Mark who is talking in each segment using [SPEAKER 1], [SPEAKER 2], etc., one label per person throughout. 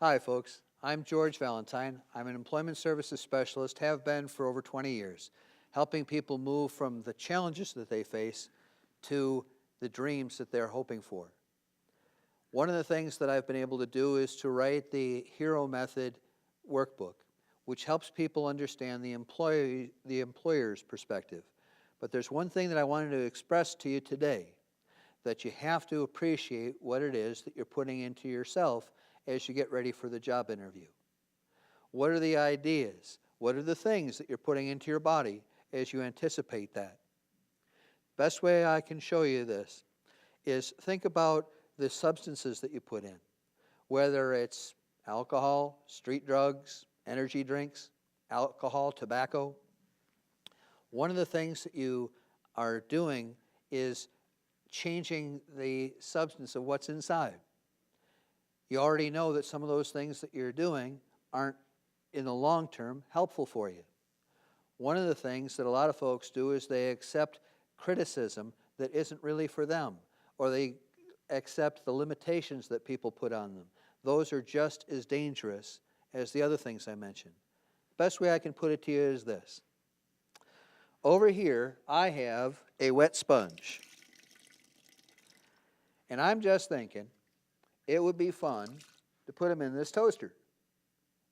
[SPEAKER 1] Hi, folks. I'm George Valentine. I'm an employment services specialist, have been for over 20 years, helping people move from the challenges that they face to the dreams that they're hoping for. One of the things that I've been able to do is to write the Hero Method workbook, which helps people understand the employer's perspective. But there's one thing that I wanted to express to you today, that you have to appreciate what it is that you're putting into yourself as you get ready for the job interview. What are the ideas? What are the things that you're putting into your body as you anticipate that? Best way I can show you this is think about the substances that you put in, whether it's alcohol, street drugs, energy drinks, alcohol, tobacco. One of the things that you are doing is changing the substance of what's inside. You already know that some of those things that you're doing aren't, in the long term, helpful for you. One of the things that a lot of folks do is they accept criticism that isn't really for them, or they accept the limitations that people put on them. Those are just as dangerous as the other things I mentioned. Best way I can put it to you is this. Over here, I have a wet sponge. And I'm just thinking, it would be fun to put them in this toaster.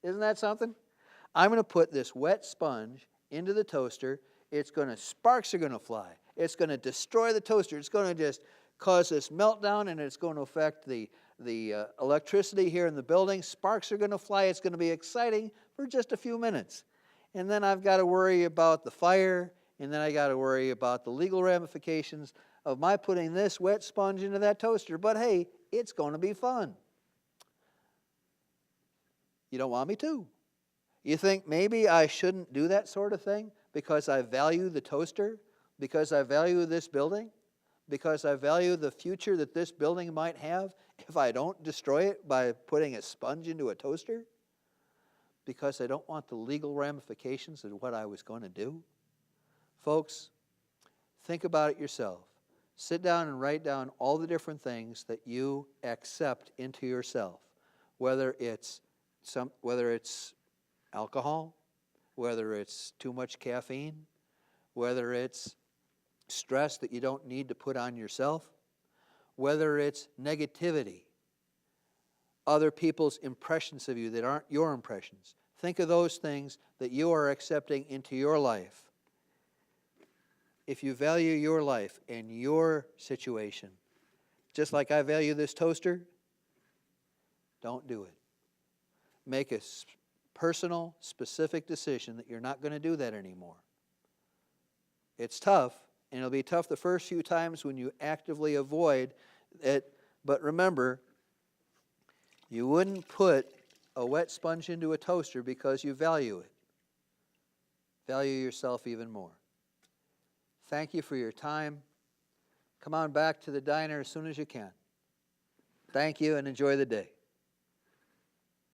[SPEAKER 1] Isn't that something? I'm going to put this wet sponge into the toaster. Sparks are going to fly. It's going to destroy the toaster. It's going to just cause this meltdown, and it's going to affect the electricity here in the building. Sparks are going to fly. It's going to be exciting for just a few minutes. And then I've got to worry about the fire, and then I got to worry about the legal ramifications of my putting this wet sponge into that toaster. But hey, it's going to be fun. You don't want me to. You think maybe I shouldn't do that sort of thing because I value the toaster, because I value this building, because I value the future that this building might have if I don't destroy it by putting a sponge into a toaster, because I don't want the legal ramifications of what I was going to do. Folks, think about it yourself. Sit down and write down all the different things that you accept into yourself, whether it's alcohol, whether it's too much caffeine, whether it's stress that you don't need to put on yourself, whether it's negativity, other people's impressions of you that aren't your impressions. Think of those things that you are accepting into your life. If you value your life and your situation, just like I value this toaster, don't do it. Make a personal, specific decision that you're not going to do that anymore. It's tough, and it'll be tough the first few times when you actively avoid it, but remember, you wouldn't put a wet sponge into a toaster because you value it. Value yourself even more. Thank you for your time. Come on back to the diner as soon as you can. Thank you and enjoy the day.